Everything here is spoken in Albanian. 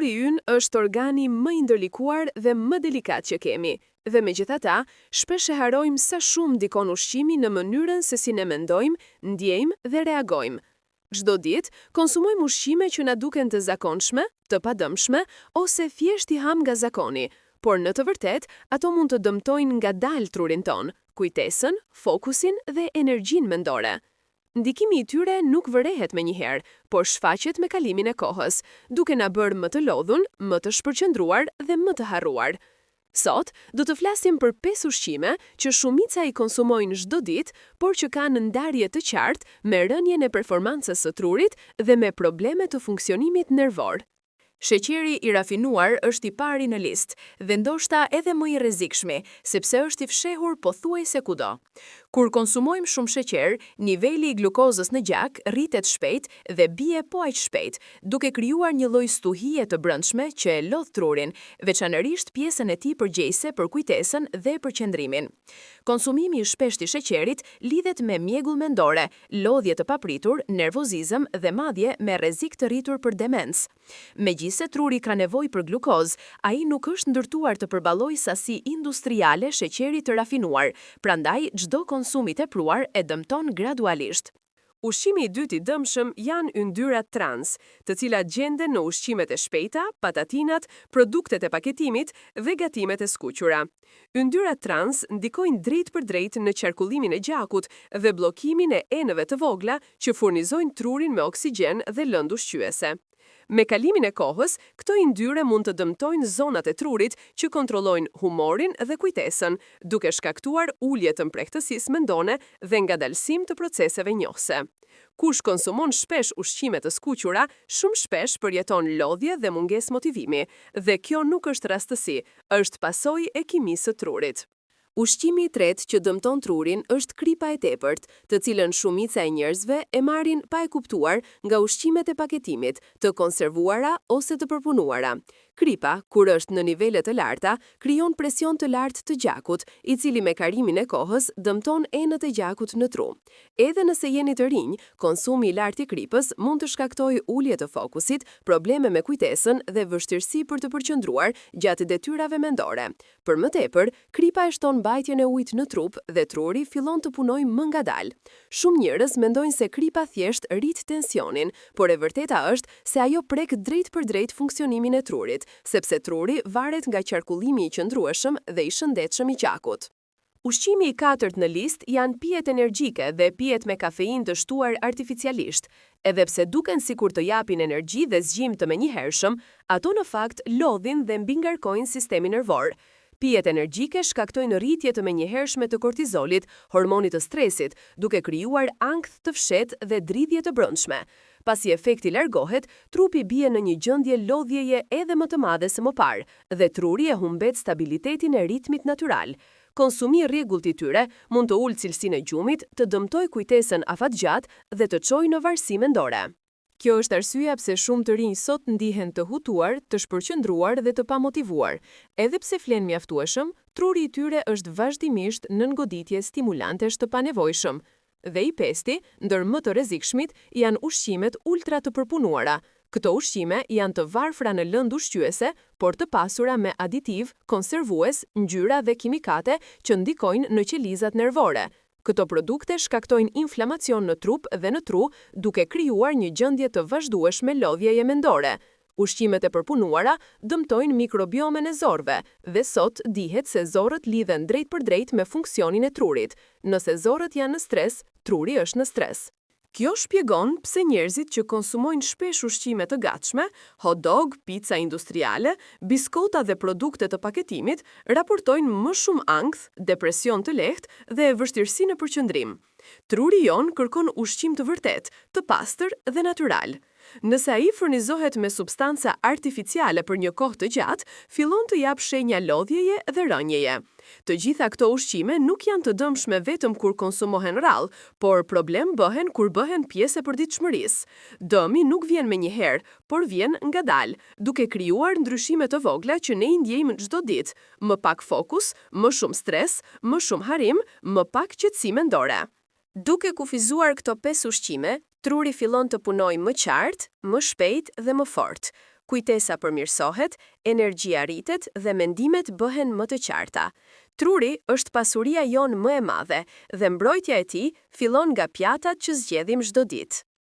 Truri ynë është organi më i ndërlikuar dhe më delikat që kemi, dhe megjithatë, shpesh e harojmë sa shumë ndikon ushqimi në mënyrën se si ne mendojmë, ndjejmë dhe reagojmë. Çdo ditë konsumojmë ushqime që na duken të zakonshme, të padëmshme ose thjesht I ham nga zakoni, por në të vërtetë ato mund të dëmtojnë ngadalë trurin ton, kujtesën, fokusin dhe energjinë mendore. Ndikimi I tyre nuk vërehet menjëherë, por shfaqet me kalimin e kohës, duke na bërë më të lodhun, më të shpërqendruar dhe më të harruar. Sot, do të flasim për 5 ushqime që shumica I konsumojnë çdo ditë, por që kanë ndarje të qartë me rënjen e performancës së trurit dhe me probleme të funksionimit nervor. Sheqeri I rafinuar është I pari në listë dhe ndoshta edhe më I rrezikshmi, sepse është I fshehur pothuajse kudo. Kur konsumojmë shumë sheqer, niveli I glukozës në gjak rritet shpejt dhe bie po aq shpejt, duke krijuar një lloj stuhie të brendshme që e lodh trurin, veçanërisht pjesën e tij përgjegjëse për kujtesën dhe për qëndrimin. Konsumimi I shpeshtë I sheqerit lidhet me mjegull mendore, lodhje të papritur, nervozizëm dhe madje me rrezik të rritur për demencë. Megjithse truri ka nevojë për glukozë, ai nuk është ndërtuar të përballojë sasi industriale sheqeri të rafinuar, prandaj çdo konsum I tepruar e dëmton gradualisht. Ushqimi I dytë I dëmshëm janë yndyrat trans, të cilat gjenden në ushqimet e shpejta, patatinat, produktet e paketimit dhe gatimet e skuqura. Yndyrat trans ndikojnë drejt për drejt në qarkullimin e gjakut dhe bllokimin e enëve të vogla që furnizojnë trurin me oksigjen dhe lëndë ushqyese. Me kalimin e kohës, këto yndyre mund të dëmtojnë zonat e trurit që kontrollojnë humorin dhe kujtesën, duke shkaktuar ulje të mprekëtësisë mendone dhe ngadalësim të proceseve njohëse. Kush konsumon shpesh ushqime të skuqura, shumë shpesh përjeton lodhje dhe mungesë motivimi, dhe kjo nuk është rastësi, është pasojë e kimisë së trurit. Ushqimi I tretë që dëmton trurin është kripa e tepërt, të cilën shumica e njerëzve e marrin pa e kuptuar nga ushqimet e paketimit, të konservuara ose të përpunuara. Kripa, kur është në nivele të larta, krijon presion të lartë të gjakut, I cili me karimin e kohës dëmton enët e gjakut në tru. Edhe nëse jeni të rinj, konsumi I lartë I kripës mund të shkaktojë ulje të fokusit, probleme me kujtesën dhe vështirësi për të përqendruar gjatë detyrave mendore. Për më tepër, kripa e shton mbajtjen e ujit në trup dhe truri fillon të punojë më ngadalë. Shumë njerëz mendojnë se kripa thjesht rrit tensionin, por e vërteta është se ajo prek drejt për drejt funksionimin e trurit, sepse truri varet nga qarkullimi I qëndrueshëm dhe I shëndetshëm I gjakut. Ushqimi I katërt në listë janë pijet energjike dhe pijet me kafeinë të shtuar artificialisht. Edhe pse duken sikur të japin energji dhe zgjim të menjëhershëm, ato në fakt lodhin dhe mbingarkojnë sistemin nervor. Pijet energjike shkaktojnë rritje të menjëhershme të kortizolit, hormonit të stresit, duke krijuar ankth të fshehtë dhe dridhje të brendshme. Pasi efekti largohet, trupi bie në një gjendje lodhjeje edhe më të madhe se më parë, dhe truri e humbet stabilitetin e ritmit natyral. Konsumi I rregullt I tyre mund të ulë cilësinë e gjumit, të dëmtojë kujtesën afatgjatë dhe të çojë në varësi mendore. Kjo është arsyeja pse shumë të rinj sot ndihen të hutuar, të shpërqendruar dhe të pamotivuar. Edhe pse flen mjaftueshëm, truri I tyre është vazhdimisht nën goditje stimulantesh të panevojshëm. Dhe I pesti, ndër më të rrezikshmit, janë ushqimet ultra të përpunuara. Këto ushqime janë të varfra në lëndë ushqyese, por të pasura me aditiv, konservues, ngjyra dhe kimikate që ndikojnë në qelizat nervore. Këto produkte shkaktojnë inflamacion në trup dhe në tru, duke krijuar një gjendje të vazhdueshme lodhjeje mendore. Ushqimet e përpunuara dëmtojnë mikrobiomen e zorëve, dhe sot dihet se zorët lidhen drejt për drejt me funksionin e trurit. Nëse zorët janë në stres, truri është në stres. Kjo shpjegon pse njerëzit që konsumojnë shpesh ushqime të gatshme, hot dog, pica industriale, biskota dhe produkte të paketimit, raportojnë më shumë ankth, depresion të lehtë dhe vështirësi në përqendrim. Truri jon kërkon ushqim të vërtet, të pastër dhe natyral. Nëse ai furnizohet me substanca artificiale për një kohë të gjatë, fillon të jap shenja lodhjeje dhe rënjeje. Të gjitha këto ushqime nuk janë të dëmshme vetëm kur konsumohen rrallë, por problem bëhen kur bëhen pjesë e përditshmërisë. Dëmi nuk vjen menjëherë, por vjen ngadalë, duke krijuar ndryshime të vogla që ne I ndjejmë çdo ditë, më pak fokus, më shumë stres, më shumë harim, më pak qetësi mendore. Duke kufizuar këto 5 ushqime, truri fillon të punojë më qartë, më shpejt dhe më fort. kujtesa përmirësohet, energjia rritet dhe mendimet bëhen më të qarta. Truri është pasuria jonë më e madhe dhe mbrojtja e tij fillon nga pjatat që zgjedhim çdo ditë.